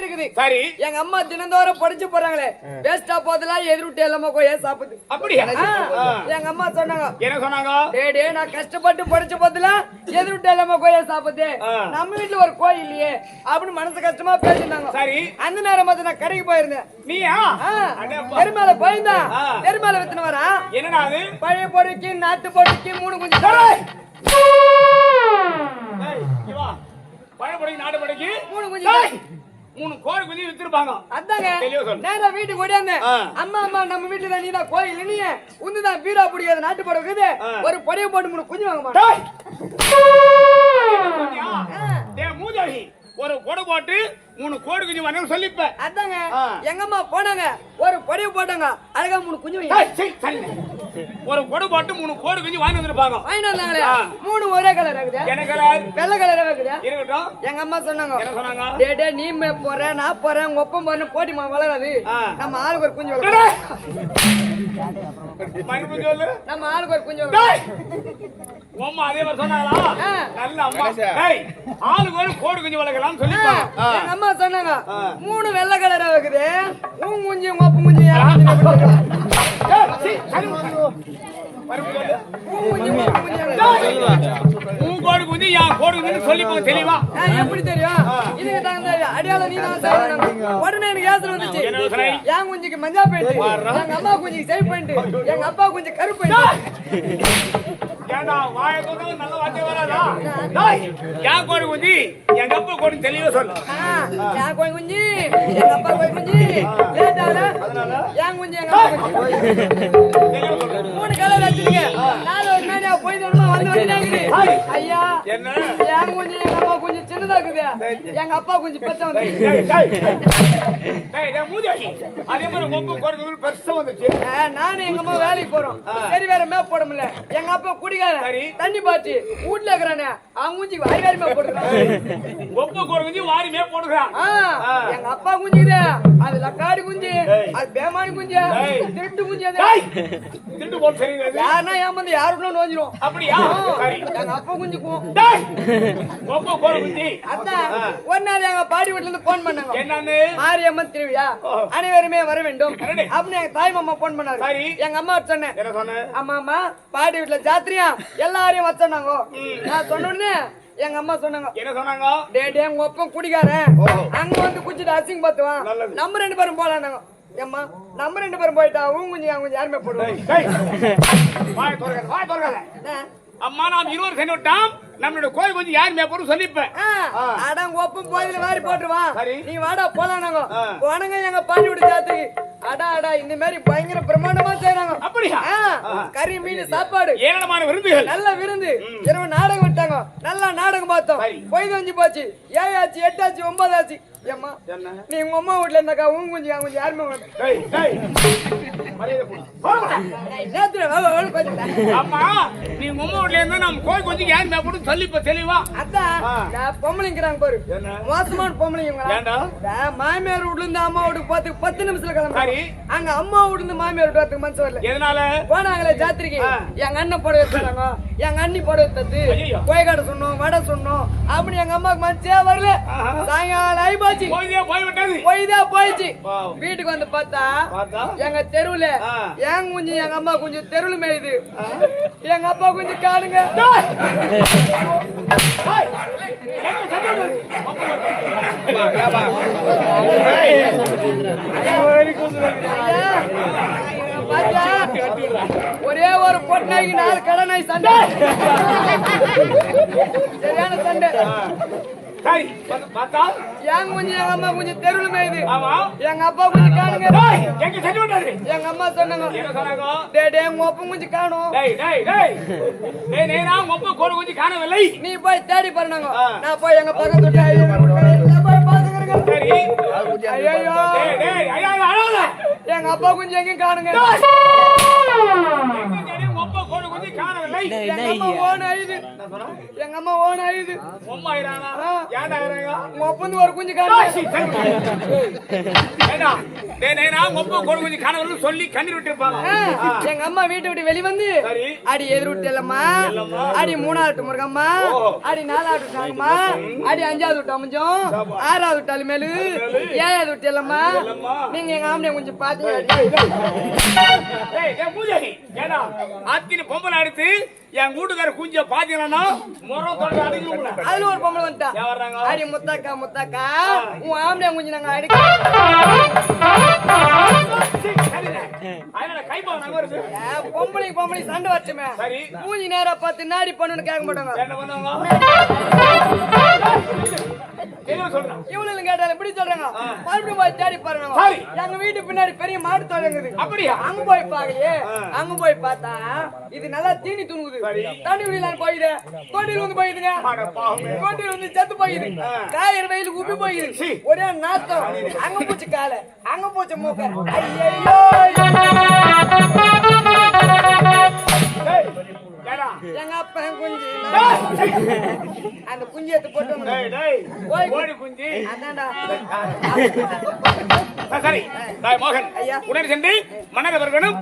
இருக்குது. சரி. எங்க அம்மா தினந்தோறும் படிச்சு போறாங்களே வேஸ்டா போதெல்லாம் எதிர்விட்டு எல்லாமே கோய சாப்பிடுது. அப்படியா? எங்க அம்மா சொன்னாங்க. என்ன சொன்னாங்க? டேய் நான் கஷ்டப்பட்டு படிச்ச போதெல்லாம் எதிர்விட்டு எல்லாமே கோய சாப்பிடுது. நம்ம வீட்டுல ஒரு கோயில் இல்லையே அப்படின்னு மனசு கஷ்டமா பேசினாங்க. சரி. அந்த நேரம் பார்த்து நான் கடைக்கு போயிருந்தேன். நீயா? பெருமாளை போயிருந்தா பெருமாளை வித்துன்னு வரா. என்னடா அது? பழைய பொடிக்கு நாட்டு பொடிக்கு 3 குஞ்சு. பழைய பொடிக்கு நாட்டு பொடிக்கு 3 குஞ்சு. 3 கோழி குஞ்சு வித்துருப்பாங்க. அதாங்க நேரா வீட்டுக்கு ஓடியாந்தேன். அம்மா நம்ம வீட்டுல தான் நீதான் கோயில் நீ உந்துதான் பீரா பிடிக்காத நாட்டு படம் இருக்குது. ஒரு பொடியை போட்டு 3 குஞ்சு வாங்க மாட்டேன். மூதாகி ஒரு கொடை போட்டு 3 கோழி குஞ்சு வாங்க சொல்லிப்ப. அதாங்க எங்க அம்மா போனாங்க ஒரு பொடியை போட்டாங்க அழகா 3 குஞ்சு ஒரு கொடை போட்டு 3 கோழி குஞ்சு வாங்கி வந்திருப்பாங்க. வாங்கி வந்தாங்களே 3 ஒரே கலர் இருக்குது. என்ன கலர்? வெள்ளை கலரா இருக்குது. இருக்கட்டும். எங்க அம்மா சொன்னாங்க. என்ன சொன்னாங்க? டேய் நீ போற நான் போறேன் உங்க ஒப்பம் போறேன் போட்டி வளராது. நம்ம ஆளுக்கு ஒரு குஞ்சு வளரும். நம்ம ஆளுக்கு ஒரு குஞ்சு அம்மா அதே மாதிரி சொன்னாங்களா? நல்ல அம்மா. டேய் ஆளுக்கு ஒரு கோழி குஞ்சு வளர்க்கலாம் சொல்லிப்பாங்க. எங்க அம்மா சொன்னாங்க 3 வெள்ளை கலரா இருக்குது. உன் குஞ்சு உங்க ஒப்பம் குஞ்சு கோடு குஞ்சு யா கோடு குஞ்சு சொல்லிப்பாங்க தெளிவா. எப்படி தெரியும்? இதுக்கு தகுந்த அடையாளம் நீ தான் செய்யணும். உடனே எனக்கு யோசனை வந்துச்சு. என் குஞ்சுக்கு மஞ்சா பெயிண்ட், எங்க அம்மா குஞ்சுக்கு சேவ் பெயிண்ட், எங்க அப்பா குஞ்சு கருப்பு பெயிண்ட். ஏண்டா வாய தோட நல்ல வார்த்தை வராதா? டேய் யா கோடு குஞ்சு எங்க அப்பா கோடு தெளிவா சொல்லு. யா கோடு குஞ்சு எங்க அப்பா கோடு குஞ்சு லேட்டால யா குஞ்சு எங்க அப்பா குஞ்சு தெளிவா சொல்லு. 3 கலர் வச்சிருக்க. நாலு ஒரு மேனியா போய் தரமா வந்து ஐயா என்ன யா குஞ்சு எங்க அப்பா குஞ்சு சின்னதா இருக்குது. எங்க அப்பா குஞ்சு பச்சை வந்து. டேய் டேய் மூதாகி அதே மாதிரி உங்க கோடு குஞ்சு பெருசா வந்துச்சு. நானே எங்க அம்மா வேலைக்கு போறோம். சரி வேற மேப் போட முடியல. எங்க அப்பா குடிக்காத தண்ணி பாத்தி வீட்ல இருக்கறானே அவங்க குஞ்சி வாரி வாரி மேப் போடுறான். ஒப்ப கோடு குஞ்சு வாரி மேப் போடுறான். எங்க அப்பா குஞ்சிக்குதே அது லக்காடி குஞ்சு அது பேமானி குஞ்சு திருட்டு குஞ்சு அது. திருட்டு போல் சரிங்க. யாரனா ஏமாந்து யாருக்குள்ள நோஞ்சிரும். அப்படியா? சரி. எங்க அப்பா குஞ்சுக்கும். டேய் ஒப்ப கோடு குஞ்சு அதான் ஒரு நாள் எங்க பாடி வீட்ல இருந்து போன் பண்ணாங்க. என்னன்னு? மாரியம்மன் திருவிழா அனைவருமே வர வேண்டும் அப்படின்னு எங்க தாய் மாமா போன் பண்ணாரு. எங்க அம்மா சொன்னேன். என்ன சொன்ன? அம்மா பாடி வீட்ல ஜாத்திரியா எல்லாரையும் வச்சாங்க. நான் சொன்னோடனே எங்க அம்மா சொன்னாங்க. என்ன சொன்னாங்க? டேய் உங்க ஒப்பம் குடிக்காரன் அங்க வந்து குடிச்சிட்டு அசிங்க பாத்துவான். நம்ம 2 பேரும் போலானாங்க. ஏம்மா நம்ம 2 பேரும் போயிட்டா உங்க குஞ்சு அவங்க குஞ்சு யாருமே போடுவாங்க. வாய் தோறகாத. அம்மா நாம் 20 சென்னுட்டாம் நம்மளோட கோழி குஞ்சு யார் மேப்போடு சொல்லிப்பேன். அட உங்க ஒப்பம் போயில வாரி போட்டுருவான். நீ வாடா போலானாங்க. போனங்க எங்க பாடி விட்டு ஜாத்திரிக்கு. அடா இந்த மாதிரி பயங்கர பிரம்மாண்டமா செய்றாங்க. அப்படியா? கறி மீன் சாப்பாடு ஏராளமான விருந்துகள். நல்ல விருந்து. இரவு நாடகம் விட்டாங்க. நல்ல நாடகம் பார்த்தோம். போய் தஞ்சி போச்சு. 7 ஆச்சு 8 ஆச்சு 9 ஆச்சு. ஏம்மா நீ உங்க அம்மா வீட்ல இருந்தாக்கா உங்க குஞ்சு அவங்க குஞ்சு யாருமே டேய் டேய் மரியாதை போடு. அம்மா நீ உங்க அம்மா வீட்ல இருந்தா நம்ம கோழி குஞ்சு யார் மேப்போடு சொல்லிப்ப தெளிவா. அதான் பொம்பளைங்கிறாங்க பாரு மோசமான பொம்பளைங்க. ஏண்டா மாமியார் வீட்ல இருந்து அம்மா வீட்டுக்கு போறதுக்கு 10 நிமிஷத்துல கிளம்பி அங்க அம்மா வீட்ல இருந்து மாமியார் வீட்டு வரதுக்கு மனசு வரல. எதனால? போனாங்களே ஜாத்திரிக்கு எங்க அண்ணன் போட வச்சாங்க. எங்க அண்ணி போட வச்சது கோயக்காட சொன்னோம் வடை சொன்னோம் அப்படி எங்க அம்மாக்கு மனசே வரல. சாயங்காலம் ஆகி போச்சு. போயிடுச்சு. வீட்டுக்கு வந்து பார்த்தா எங்க தெருவுல என் குஞ்சு எங்க அம்மா குஞ்சு தெருவுல மேயுது. எங்க அப்பா குஞ்சு காணுங்க. ஒரே ஒரு பொட்நாய்க்கு 4 கடனாய் சண்டை. சரியான சண்டை. என் குஞ்சு எங்க அம்மா குஞ்சு தெருவுல மேயுது. எங்க அப்பா குஞ்சு காணுங்க. எங்க அம்மா சொன்னாங்க டேய் உங்க ஒப்ப குஞ்சு காணும். காணவில்லை. நீ போய் தேடி பாருங்க. நான் போய் எங்க பக்கத்து போய் பாத்துக்கிறேன். எங்க அப்பா குஞ்சு எங்க காணுங்க. எங்க அம்மா ஓன ஐது எங்க அம்மா ஓன ஐது உம்மா ஆயிரானா ஏன்டா ஆயிராங்க உங்க ஒப்பந்து ஒரு குஞ்சு காட்டு ஏடா டேய் நான் ஒப்ப ஒரு குஞ்சு காணவன்னு சொல்லி கண்ணீர் விட்டுருப்பாங்க எங்க அம்மா வீட்டை விட்டு வெளி வந்து அடி எதிர் விட்டலம்மா அடி மூணாவது முருகம்மா அடி நாலாவது சாங்கம்மா அடி அஞ்சாவது விட்டு அமைஞ்சோம் ஆறாவது விட்டாலும் மேலு ஏழாவது விட்டலம்மா நீங்க எங்க ஆம்பளை கொஞ்சம் பாத்தீங்க ஏடா ஆத்தின பொம்பளை அடுத்து என் வீட்டுக்கார குஞ்ச பாத்தீங்கன்னா முறத்தோட அடிக்குங்க அதுல ஒரு பொம்பளை வந்துட்டா அடி முத்தாக்கா முத்தாக்கா உன் ஆம்பளை கொஞ்சம் நாங்க அடிக்க பொம்பளை சண்டை வச்சுமே மூஞ்சி நேரா பார்த்து நாடி பண்ணுன்னு கேட்க மாட்டாங்க இவ்வளவு கேட்டாலும் இப்படி சொல்றாங்க மறுபடியும் போய் தேடி பாருங்க எங்க வீட்டு பின்னாடி பெரிய மாடு தொலைங்குது அப்படியா அங்க போய் பாக்கலையே அங்க போய் பார்த்தா இது நல்லா தீனி துணுகுது தண்ணி குடிலாம் போயிடு கோட்டில் வந்து போயிடுங்க கோட்டில் வந்து செத்து போயிடு காயிறு வெயிலுக்கு உப்பி போயிடு ஒரே நாத்தம் அங்க பூச்சி காலை அங்க பூச்சி மூக்க ஐயோ எங்க அப்பா குஞ்சு அந்த குஞ்சு எடுத்து போட்டு குஞ்சு அதான்டா சரி மோகன் உடனே சென்று மன்னரை வரணும்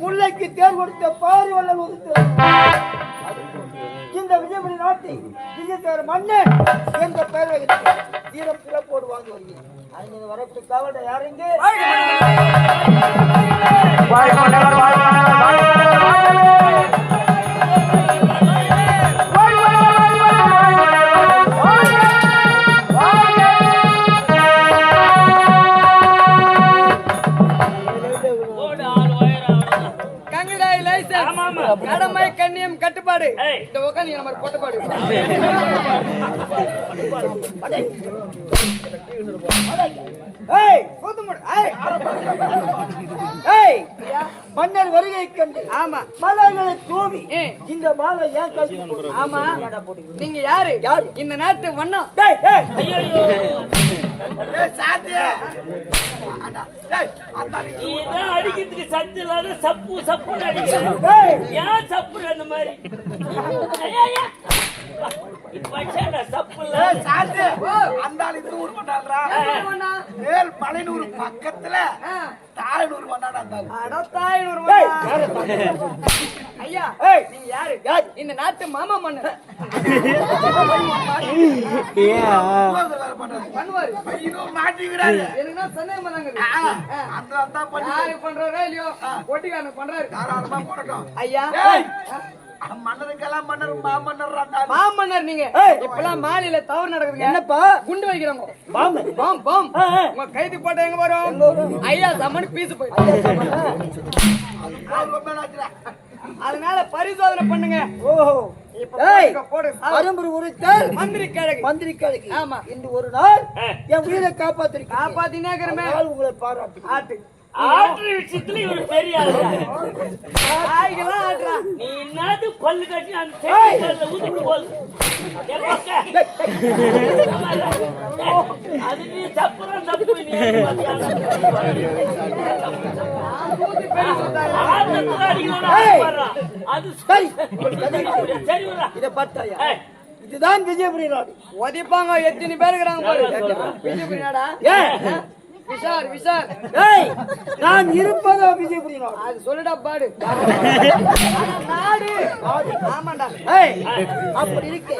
முல்லைக்கு தேர் கொடுத்த பாரி வல்லல் உதித்து இந்த விஜயபுரி நாட்டி விஜயதேவர் மன்னன் என்ற பெயர் வைத்து வீரப்புற போடுவாங்க வருகிறேன் வரப்பட்டு காவல்ட யாருங்க கடமை கண்ணியம் கட்டுப்பாடு இந்த உட்காந்து நம்ம போட்டுப்பாடு மன்னர் வருகை கண்டு ஆமா மலர்களை தூவி இந்த மாலை ஏன் கழிச்சு ஆமா நீங்க யாரு இந்த நாட்டு வண்ணம் அடிக்கிறதுக்கு சத்து இல்லாத சப்பு சப்பு ஏன் சப்பு அந்த மாதிரி மலைநூறு பக்கத்துல தாயனூர் ஐயா நீங்க யாரு இந்த நாட்டு மாமா மன்னர் எனக்கு சந்தேகம் பண்றாரா இல்லையோ ஒட்டிக்காரன் பண்றாரு ஐயா மன்னருக்கெல்லாம் மன்னர் மாமன்னர் மாமன்னர் நீங்க இப்பெல்லாம் மாலையில தவறு நடக்குதுங்க என்னப்பா குண்டு வைக்கிறாங்க பாம் பாம் உங்க கைது போட்ட எங்க வரும் ஐயா சம்மனுக்கு பீஸ் போயிட்டு அதனால பரிசோதனை பண்ணுங்க ஓஹோ மந்திரி கிழக்கு ஆமா இந்த ஒரு நாள் என் உயிரை காப்பாத்தினே உங்களை பாராட்டு ஆட்டு ஆற்று விஷயத்துல இவரு பெரிய நீ என்னது பல்லு கட்டி அந்த ஊதிட்டு போல் அது நீ தப்புறான் தப்பு இதுதான் விஜயபுரி நாடு ஒதிப்பாங்க எத்தனை பேர் இருக்கிறாங்க விஜயபுரி நாடா விஷால் விஷால் ஏய் நான் இருப்பதோ விஜயபுரி நாடு. அது சொல்லுடா பாடு நாடு ஆமாண்டா ஏய் அப்படி இருக்கு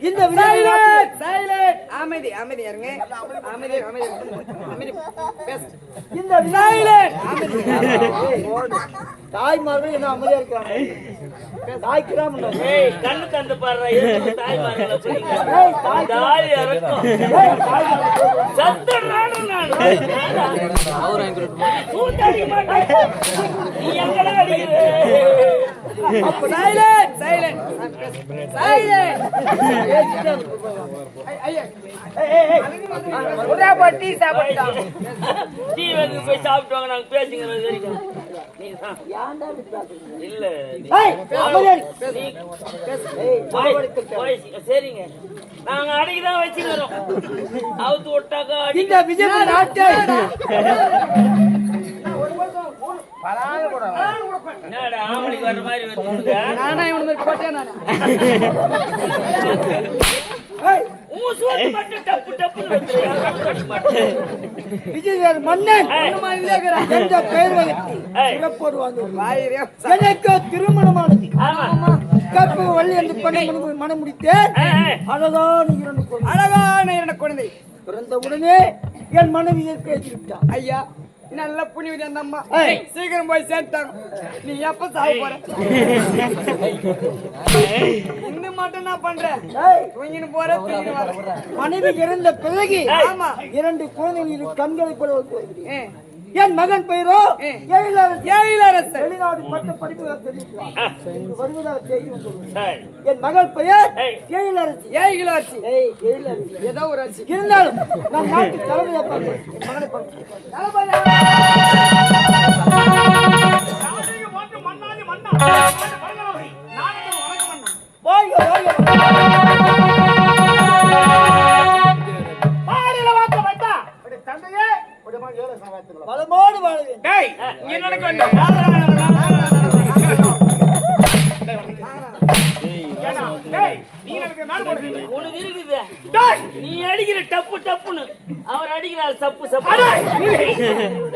இந்த விஜயபுரி நாட்டில் சைலண்ட் அமைதி அமைதி இருங்க அமைதி அமைதி அமைதி பேசு இந்த விஜயபுரி தாய்மார்கள் என்ன அமைதியா இருக்கிறாங்க. தாய்க்கிறாம ஏய் கண்ணு தந்து பாடுறா எதுக்கு தாய்மார்களை பிடிங்க தாய் இறக்கும் சத்தறானே நான் அவர் அங்க கூத்தாடி மாட்டேன் நீ எங்கடா அடிக்குற சைலண்ட் சைலண்ட் சைலண்ட் ஐயா ஒரே பட்டி சாப்பிட்டா டீ வந்து போய் சாப்பிட்டு வாங்க நாங்க பேசிக்கிறது வரைக்கும் நீ தான் இல்ல ஏய் அமைதியா இரு. நீ ஏய் போய் சரிங்க நாங்க அடிக்குதான் வச்சுக்கிறோம் அவுத்து விட்டாக்கா இந்த விஜயபுரி நாட்டில் என்னடா ஆம்பளைக்கு வர்ற மாதிரி வச்சுருக்க நானா இவனுக்கு போட்டேன் நானு ஏய் உன் சோத்து மட்டும் டப்பு டப்புன்னு வச்சிருக்க விஜயபுரி மன்னன் என்ற பெயர் வைத்து ஏய். சிறப்போடுவாங்க. வாயிரே எனக்கு திருமணமானது ஆமா கற்பு வள்ளி என்று பண்ண மனம் முடித்தேன். ஏய். அழகான 2 குழந்தை அழகான இரண்டு குழந்தை பிறந்த உடனே என் மனைவி இயற்கை விட்டான். ஐயா நல்ல புனிவிட அந்த அம்மா ஏய். சீக்கிரம் போய் சேர்த்தாங்க நீ எப்ப சாக போற இன்னும் மட்டும் நான் பண்றேன் ஏய், தூங்கின்னு போற தூங்கின்னு வர மனைவி இறந்த பிறகு ஆமா 2 குழந்தைகள் இரு கண்களை போல வைத்து ஏ, என் மகன் பெயரோ ஏய். எழிலரசன். எழிலரசன் வெளிநாடு பட்ட படிப்புகளை தெரிவிக்கிறார். வருவதாக செய்தி வந்துள்ளது. சரி என் மகள் பெயர் ஏய். எழிலரசி. ஏய் கிளாச்சி ஏய், எழிலரசி. ஏதோ ஒரு ஆச்சு இருந்தாலும் நம் நாட்டு தலைமையை பார்த்து என் மகனை பார்த்து நாளைக்கு வந்து மண்ணாதி மண்ணா நாளைக்கு வணக்கம் மண்ணா வாழ்க வாழ்க பாடில வாக்க வந்தா ஒரு தந்தையே ஒரு மாதிரி ஏழை சவாத்துங்களா வளமோடு வாழ வேண்டும். டேய் இங்க நடக்க வேண்டாம் ஏடா டேய் நீ எனக்கு நாள் போடுறீங்க உனக்கு இருக்குது டேய் நீ அடிக்கிற டப்பு டப்புன்னு அவர் அடிக்கிறார் சப்பு சப்பு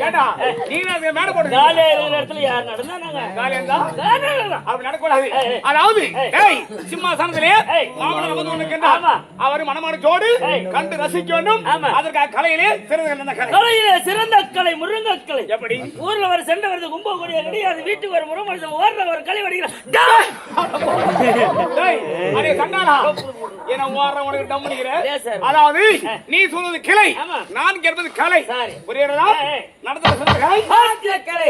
ஏடா நீ எனக்கு மேல போடுறீங்க காலையில இருக்கிற இடத்துல யார் நடந்தா நாங்க காலையில இருந்தா காலையில அப்படி நடக்கூடாது ஏய். அதாவது ஏய். டேய் சிம்மாசனத்திலே ஏய். மாமனார் வந்து உனக்கின்றார் ஆமா. அவர் மனமான ஜோடு ஏய். கண்டு ரசிக்க வேண்டும் ஆமா. அதற்காக கலையிலே சிறந்த நல்ல கலை கலையில சிறந்த கலை முருங்கக்கலை எப்படி ஊர்ல வர சென்ற வருது கும்ப கொடிய கிடையாது வீட்டுக்கு வர முருங்கன் ஓடுற ஒரு களை வடிக்கிறான் டேய் அடே சண்டாளா என்ன ஓடுற உனக்கு டம் பண்ணிக்கிற ஏன் சார்? அதாவது நீ சொல்றது கிளை ஆமா. நான் கேட்பது கலை சரி. புரியுறதா ஏய். நடந்த சொல்ற கலை கலை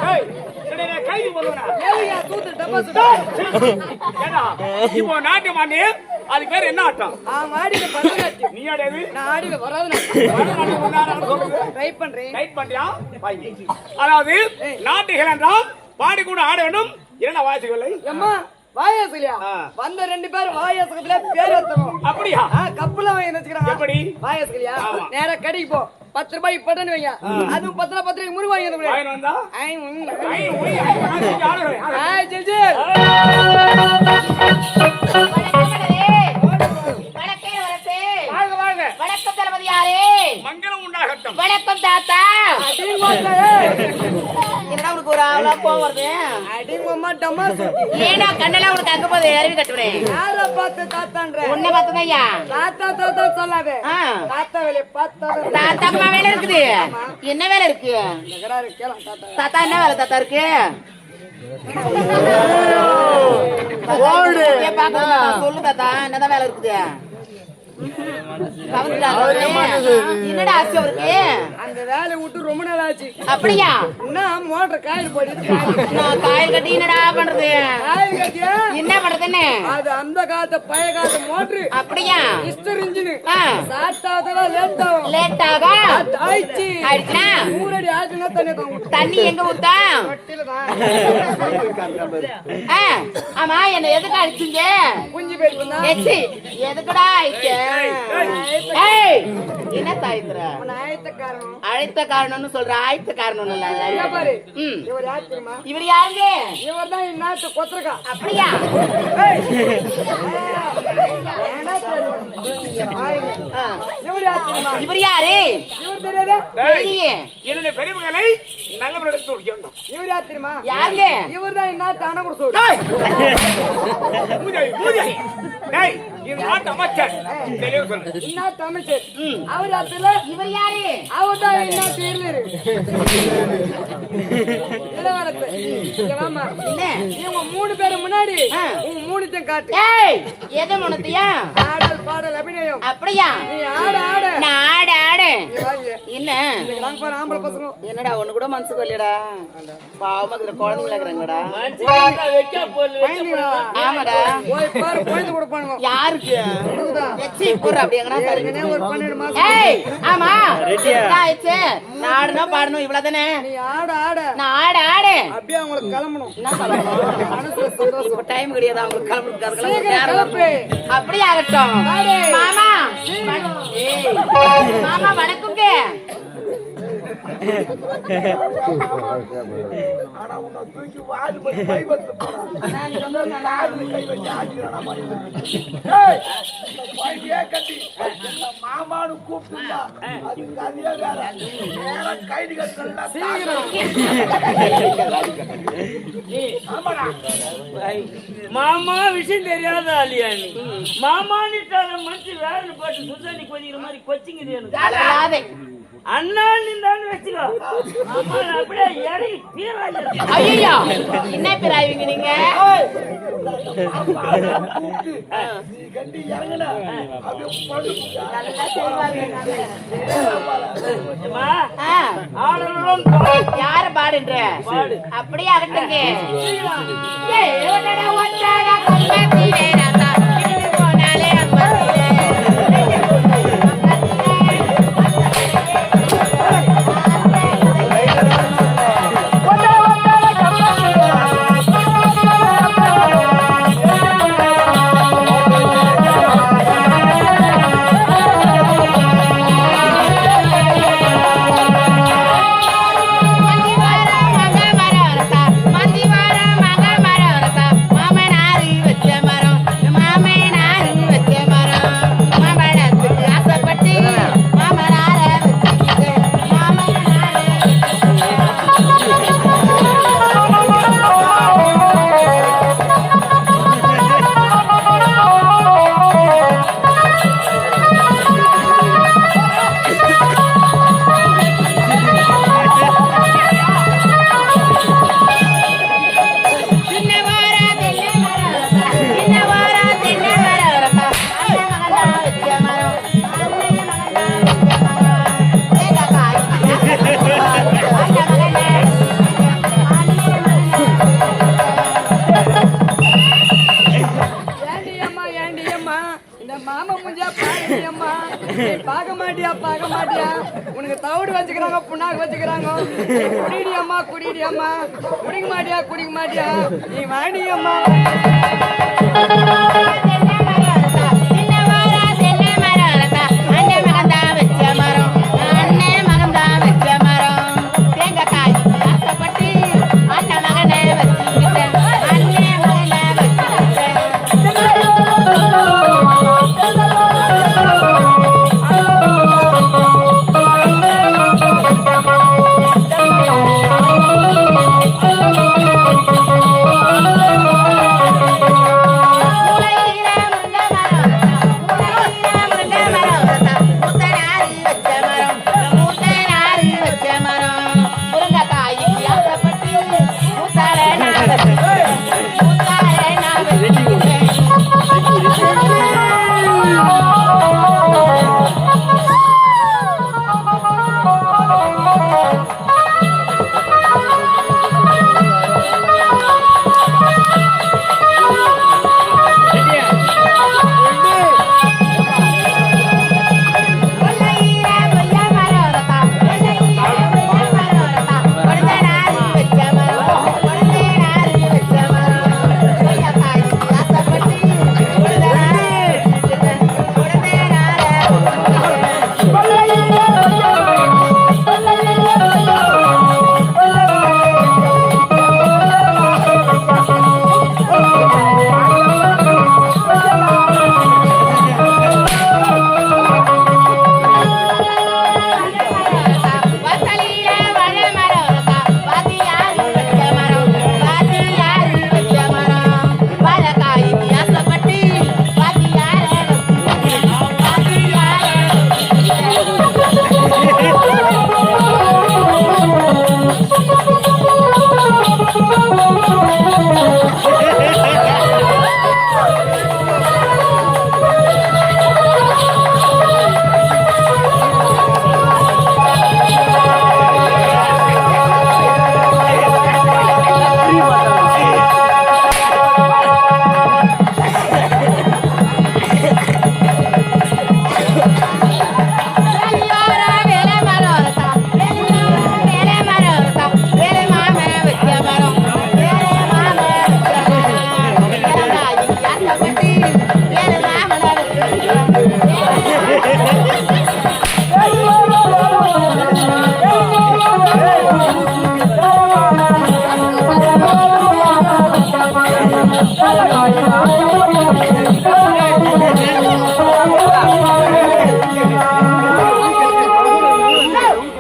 ஏய் என்னடா கைது பண்ணுவனா ஏய்யா தூத்து டப்பா சுட்டு ஏடா இப்போ நாட்டியம் ஆடி அதுக்கு பேர் என்ன ஆட்டம் ஆடின பரதநாட்டியம் நீ ஆடியது நான் ஆடின வராது ட்ரை பண்றேன் டைட் பண்ணியா பாய் அதாவது நாட்டுகள் என்றால் பாடி கூட ஆட வேண்டும் இரண்ட வாசிக்கவில்லை அம்மா வாயாசலியா ஆ. வந்த 2 பேர் வாயாசகத்துல பேர் ஏத்தணும் அப்படியா கப்புல வாங்கி வச்சுக்கிறாங்க எப்படி? வாயாசலியா ஆமா. நேரா கடைக்கு போ 10 ரூபாய்க்கு பட்டன் வைங்க அதுவும் 10 ரூபாய் 10 ரூபாய்க்கு முருகு வாங்கி வந்து வாயின் வந்தா ஐ உம். ஐ உய் ஐ நான் ஆடுறேன் ஆய் ஜில் ஜில் வணக்கம் வரப்பே. வாங்க வாங்க வணக்கம் தளபதியாரே. மங்களம் உண்டாகட்டும் வணக்கம் தாத்தா. அடிங்க மாட்டா, ஏய். என்னடா உனக்கு ஒரு ஆவலா கோவம் வருது? அடிங்க மாமா டமார் சுத்தி. ஏடா கண்ணெல்லாம் உனக்கு அங்க போகுது இறவி கட்டுறேன். யார பார்த்து தாத்தான்ற உன்னை பார்த்ததையா? தாத்தா தாத்தா சொல்லாத ஆ. தாத்தா வேலைய பார்த்தா தாத்தாக்குமா வேலை இருக்குது? என்ன வேலை இருக்கு? நகராரு கேளம் தாத்தா தாத்தா என்ன வேலை தாத்தா இருக்கு? ஏன் பார்க்கணும் தாத்தா? சொல்லு தாத்தா என்னதான் வேலை இருக்குது? கவுந்துட்டாரு. என்னடா ஆச்சு அவருக்கு? அந்த அந்த வேலையை விட்டு ரொம்ப நாள் ஆச்சு. அப்படியா? என்ன மோட்டர் காயில் போயிடுச்சு. நான் காயில் கட்டி என்னடா பண்றது? காயில் கட்டியா என்ன பண்றதுன்னு? அது அந்த காலத்து பழைய காலத்து மோட்டரு. அப்படியா? மிஸ்டர் இன்ஜின் ஆ. ஸ்டார்ட் ஆகுதா லேட் ஆகும். லேட் ஆகா? ஆயிடுச்சு. ஆயிடுச்சுனா 100 அடி ஆச்சுன்னா தண்ணி தான் தண்ணி எங்க ஊத்தா? ஆமா, என்ன எதுக்கு அடிச்சீங்க? குஞ்சு போயிட்டு வந்தா எச்சி, எதுக்குடா அடிச்ச? ஏய், என்ன தாய்த்துற? ஆயத்த காரணம். அழைத்த காரணம்னு சொல்ற, ஆயத்த காரணம் இல்ல. இங்க பாரு. ம். இவர் யார் தெரியுமா? இவர் யாருங்க? இவர் தான் இந்நாட்டு கொத்தரக்கா. அப்படியா? ஆ. இவர் யார் தெரியுமா? இவர் யாரு? இவர் தெரியாதா? தெரியலையே. என்னுடைய பெரியவங்களை நல்ல எடுத்து கொடுக்கணும். இவர் யார் தெரியுமா? யாருங்க? இவர் தான் இந்நாட்டு அணகுடு. இது நாட்டு அமைச்சர். தெளிவா சொல்லு. இந்நாட்டு அமைச்சர். அவர் யார் தெரியுமா? இவர் யாரு? அவர் தான் இந்நாட்டு இருளரு. இளவரசர். இங்க வாம்மா. என்ன? இவங்க 3 பேரு முன்னாடி உங்க 3த்தையும் காட்டு. ஏய், எது முனத்தியா? ஆடல் பாடல் அபிநயம். அப்படியா? நீ ஆட ஆட. நான் ஆட ஆட. நீ வாங்க. என்ன? நாங்க பாரு ஆம்பளை பசங்க. என்னடா ஒண்ணு கூட மனசுக்கு வரலடா. பாவமா இருக்கிற குழந்தைங்களா இருக்கிறாங்கடா. வெச்சா போடு. பயந்தீங்களா? ஆமாடா. போய் பாரு போயிட்டு கொடுப்பானுங்க. யாருக்கு? இதுதான். எச்சி போற அப்படி எங்கனா சரி. ஏற்கனவே ஒரு 12 மாசம். ஏய், ஆமா. ஆயிடுச்சு. நாடணும் பாடணும் இவ்வளவுதானே. நீ ஆட ஆட. நான் ஆட ஆட. அப்படியே அவங்களுக்கு கிளம்பணும். என்ன சொல்லணும்? மனசுல சந்தோஷம். இப்ப டைம் கிடையாது அவங்களுக்கு கிளம்புறதுக்கு. சீக்கிரம் கிளம்பு. அப்படி ஆகட்டும். வாடே. மாமா. ஏய், மாமா வணக்கம்ங்க. ஆனா உன்னை தூக்கி வாரி போய் பைபத்து கட்டி மாமானு கூப்பிட்டு அதுக்கு அதே வேற கைதிகள் மாமா விஷயம் தெரியாத ஆலியா நீ? மாமானிட்டால மனுஷன் வேலை போட்டு சுத்தண்ணி கொதிக்கிற மாதிரி கொச்சிங்குது எனக்கு. அண்ணா நின்றான்னு வச்சுக்கோ. அம்மா அப்படியே இறங்கி பீராங்க. ஐயோ, என்ன பிராய்வீங்க நீங்க? நீ கட்டி இறங்கின ஆடலும் யார பாடுன்ற? அப்படியே ஆகட்டுங்க. போனாலே மாட்டியா? உனக்கு தவிடு வச்சுக்கிறாங்க, புண்ணாக்கு வச்சுக்கிறாங்க. குடிடி அம்மா, குடிடி அம்மா. குடிக்க மாட்டியா, குடிக்க மாட்டியா? நீ வாடி அம்மா.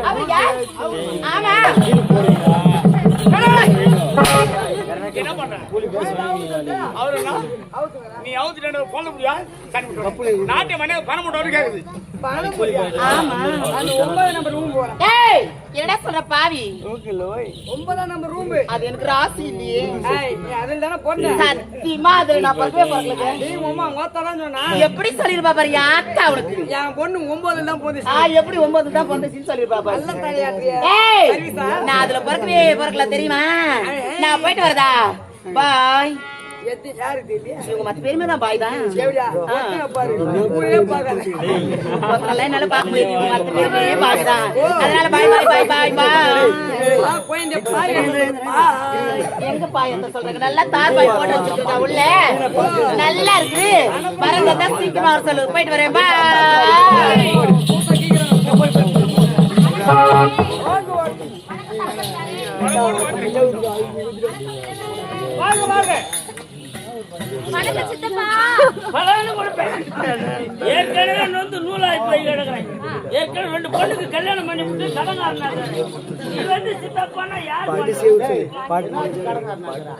அவர் யார்? ஆமா. என்ன பண்ற அவருன்னா நீ அவுத்துட்டு போன முடியா நாட்டிய மணி பணம் மட்டும் கேக்குது ஆமா. அந்த 9 நம்பர் ரூம் போறேன். ஏய், என்னடா சொல்ற பாவி? 9 நம்பர் ரூம். அது எனக்கு ராசி இல்லையே. ஏய், நீ அதில தான போறே. சத்தியமா அது நான் பக்கவே பக்கல. நீ உம்மா ஓத்தலாம் சொன்னா. எப்படி சொல்லிருப்பா பாரு அக்கா உனக்கு. என் பொண்ணு 9 தான் போகுது. எப்படி 9 தான் பொண்ணுன்னு சொல்லிருப்பா பாரு. நல்ல தலையாட்டியா. ஏய், சர்வீஸா? நான் அதுல பறக்கல தெரியுமா? நான் போயிட்டு வரதா. பாய். எத்தி யாரு தெரியல. இவங்க மத்த பேருமே தான் பாய் தான். எப்படியா? ஒண்ணே பாரு. ஊரே பாக்காத. மத்தல என்னால பார்க்க முடியாது. இவங்க மத்த பேருமே பாய் தான். அதனால பாய் பாய் பாய் பாய் பாய். வா கோயிந்த பாய். எங்க பாய் என்ன சொல்றாங்க? நல்லா தார் பாய் போட்டு வச்சிருக்கா உள்ள. நல்லா இருக்கு. வரங்க தான் சீக்கிரமா வர சொல்லு. போயிட்டு வரேன். பாய். வாங்க வாங்க பலன்னு கொடுப்பேன். ஏற்கனவே நொந்து நூலாய் போய் கிடக்குறேன். ஏற்கனவே 2 பொண்ணுக்கு கல்யாணம் பண்ணி விட்டு கடங்காரனாங்க. நீ வந்து சித்தப்பானா யார்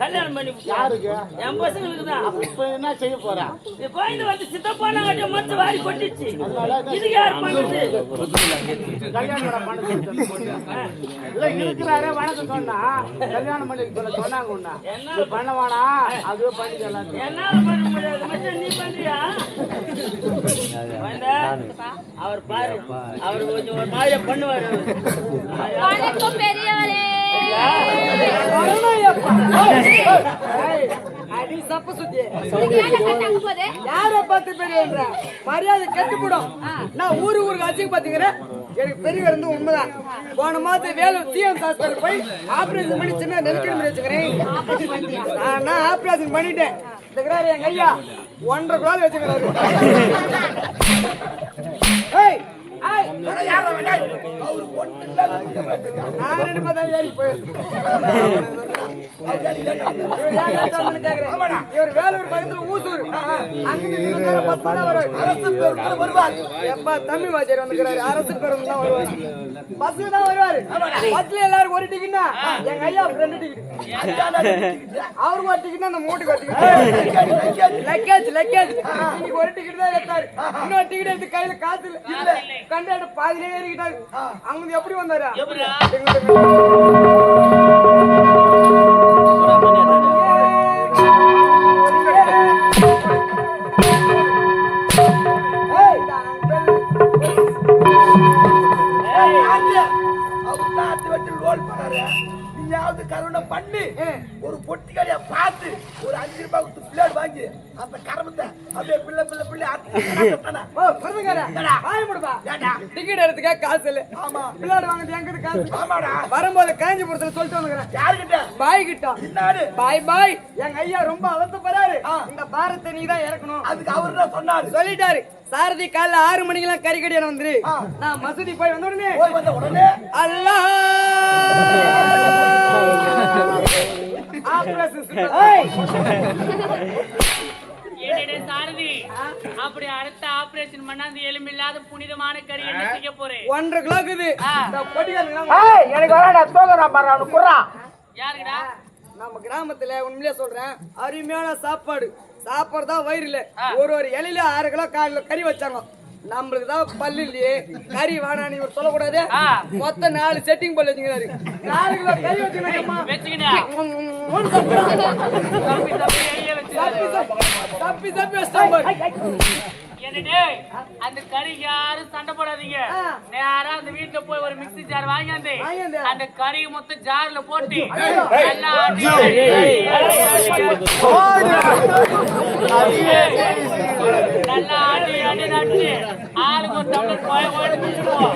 கல்யாணம் பண்ணி யாருக்கு? என் பசங்களுக்கு தான். இப்ப என்ன செய்ய போறா? இப்போ இந்த வந்து சித்தப்பானா கட்டி மொத்த வாரி கொட்டிச்சு. இது யார் பண்ணுது? கல்யாணம் பண்ண இல்ல இருக்கிறாரே வணக்கம் சொன்னா கல்யாணம் பண்ணி சொன்னாங்க உன்ன என்ன பண்ணவானா அதுவே பண்ணிக்கலாம். என்னால பண்ண முடியாது. மச்சான் நீ பண்றியா? அவர் பாரு, அவர் கொஞ்சம் ஒரு மாதிரியா பண்ணுவாரு. வணக்கம் பெரியவரே. அடி சப்ப சுத்தி. ஏன் கட்டாங்க போதே? யார பார்த்து பெரியன்ற மரியாதை கெட்டுப்படும். நான் ஊருக்கு அச்சிங்க பாத்தீங்கன்னா எனக்கு பெரியவர் இருந்து உண்மைதான். போன மாதம் வேலூர் சிஎம் ஹாஸ்பிட்டல் போய் ஆபரேஷன் பண்ணி சின்ன நெருக்கடி வச்சுக்கிறேன். நான் ஆபரேஷன் பண்ணிட்டேன். இருக்கிறாரு எங்க ஐயா 1.5 கோடி வச்சுக்கிறாரு. ஏய் ஏய் நான் ரெண்டு பதம் ஏறி இவர் வேலூர் பக்கத்துல ஊசூர். தமிழ் வாத்தியார் வந்துக்கிறாரு. அரசு பேருந்து தான் வருவாரு. பஸ்ல தான் வருவாரு. பஸ்ல எல்லாரும் ஒரு டிக்கெட்னா எங்க ஐயா 2 டிக்கெட். அவருக்கு ஒரு டிக்கெட் அந்த மூட்டுக்கு ஒரு டிக்கெட். லக்கேஜ் இன்னைக்கு ஒரு டிக்கெட் தான் எடுத்தாரு. இன்னொரு டிக்கெட் எடுத்து கையில காசு இல்ல. கண்டாட பாதிலே ஏறிக்கிட்டாரு. அங்க எப்படி வந்தாரு? கருணை பண்ணி ஒரு பொட்டிக்காரிய பார்த்து ஒரு 5 ரூபாய்க்கு பிளேட் வாங்கி அந்த கரமத்தை அப்படியே பிள்ளை டிக்கெட் எடுத்துக்க காசு இல்ல. பிள்ளாடு வாங்கிட்டு எங்கிட்ட காசு வரும்போது காஞ்சிபுரத்துல சொல்லிட்டு வந்துக்கிறேன். யாருக்கிட்ட? பாய் கிட்ட. பாய் எங்க ஐயா ரொம்ப அவசரப்படுறாரு. இந்த பாரத்தை நீ தான் இறக்கணும். அதுக்கு அவரு தான் சொன்னாரு. சொல்லிட்டாரு. சாரதி காலைல 6 மணிக்கெல்லாம் கறிக்கடியான வந்துரு. நான் மசூதி போய் வந்த உடனே அல்லாஹ் சாரதி அப்படி அடுத்த ஆபரேஷன் பண்ண அந்த எலும்பில்லாத புனிதமான கறி என்ன செய்ய போறேன்? 1.5 கிலோக்கு இது. எனக்கு வரடா தோகறா பாரு அவனு குறா. யாருடா? நம்ம கிராமத்துல உண்மையிலே சொல்றேன் அருமையான சாப்பாடு. சாப்பாடு தான் வயிறு இல்ல. ஒரு இலையில 6 கிலோ 4 கிலோ கறி வச்சாங்க. நம்மளுக்கு தான் பல்லு இல்லையே கறி வேணாம் நீ சொல்லக்கூடாது. மொத்தம் 4 செட்டிங் பல்லு வச்சுக்கிறாரு. 4 கிலோ கறி வச்சுக்கினா தப்பி அந்த கறி யாரும் சண்டை போடாதீங்க. நேரா அந்த வீட்டுல போய் ஒரு மிக்ஸி ஜார் வாங்கி அந்த கறி மொத்தம் ஜார்ல போட்டு நல்லா ஆடி நட்டு ஆளுக்கு ஒரு டம்ளர் போய் குடிச்சிருவோம்.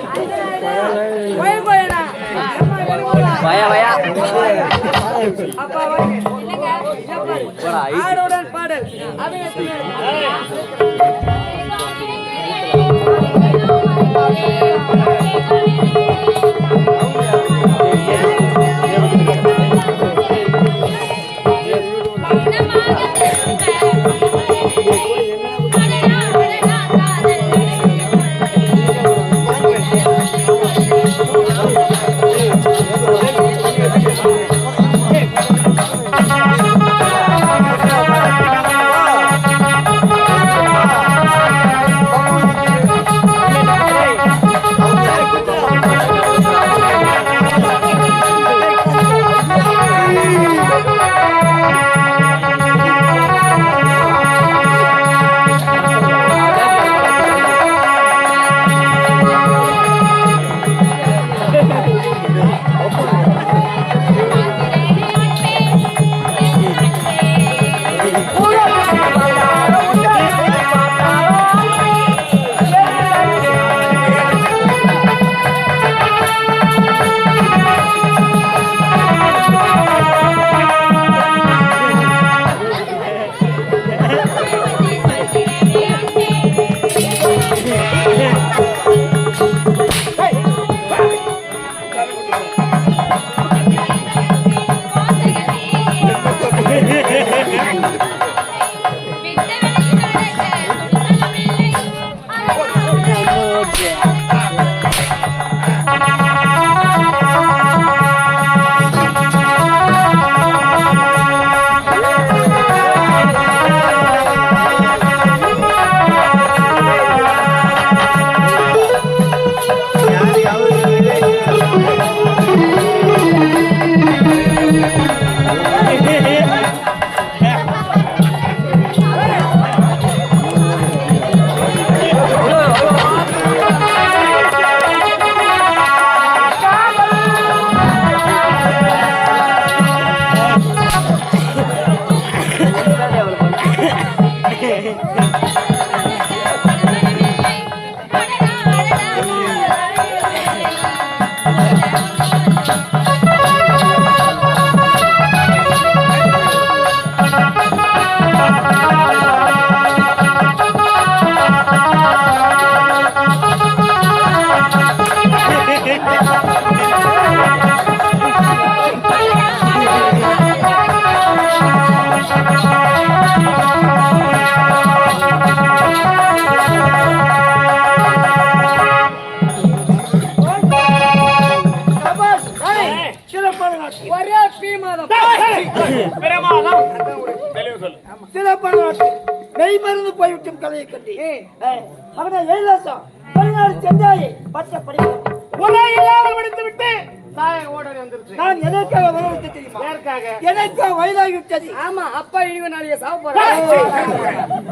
ஆடோடன் பாடல் என்னம்மா ஒரே பீமாதம் பிரமாதம் தெளிவு சொல்லு. சிலப்பநாட்டு மெய் மருந்து போய்விட்டும் கதையை கட்டி அவனை எழுதாசம் பதினாறு செஞ்சாயை பட்ட படிக்க உலக இல்லாமல் படித்து விட்டு தாயை ஓடறி வந்துருச்சு. நான் எதற்காக வரவிட்டு தெரியுமா? யாருக்காக? எனக்கு வயதாகிவிட்டது. ஆமா அப்பா இவன் நாளைக்கு சாவ போறான்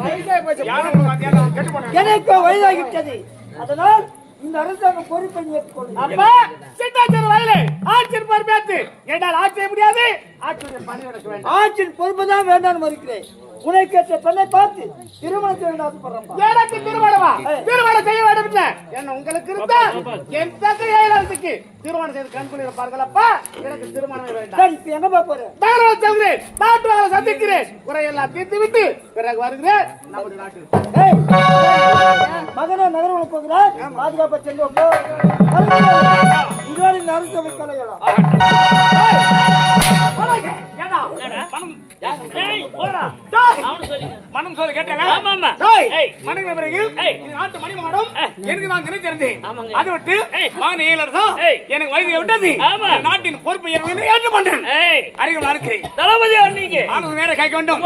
வயசாகி போச்சு. யாரும் பாத்தியா கெட்டு போனாங்க. எனக்கு வயதாகிவிட்டது. அதனால் இந்த அரசாங்கம் பொறுப்பை ஏற்றுக்கொள்ளும். அப்ப சிட்டாச்சர் வயலே ஆட்சியர் பொறுப்பேற்று என்னால் ஆட்சி செய்ய முடியாது. ஆட்சியை பணி நடக்க வேண்டும். ஆட்சியின் பொறுப்பு தான் வேண்டாம் மறுக்கிறேன். உனக்கு ஏற்ற பெண்ணை பார்த்து திருமணம் செய்ய ஆசைப்படுறேன். எனக்கு திருமணமா? திருமணம் செய்ய வேண்டும் இல்ல என்ன உங்களுக்கு இருந்தா என் தந்தை ஏழாவதுக்கு திருமணம் செய்து கண்குளிர பாருங்களப்பா. எனக்கு திருமணம் வேண்டாம். சரி, இப்ப எங்க போறேன்? தாராளம் செல்கிறேன். நாட்டு வேலை சந்திக்கிறேன். குறையெல்லாம் தீர்த்து விட்டு பிறகு வருகிறேன் நம்முடைய நாட்டில். மகனை நகரம் போகிறார். பாதுகாப்பா செல்வோம். இதோட இந்த அரசவை கலையலாம். மனம் சொல்ல கேட்டாங்க. மனைவி பிறகு இது நாட்டு மணிமகனும் எனக்கு நான் நினைத்திருந்தேன். அதை விட்டு மகன் ஏழரசம் எனக்கு வயது விட்டது. நாட்டின் பொறுப்பை ஏற்று பண்றேன். அறிவு இருக்கிறேன். தளபதி நீங்க நேரம் கேட்க வேண்டும்.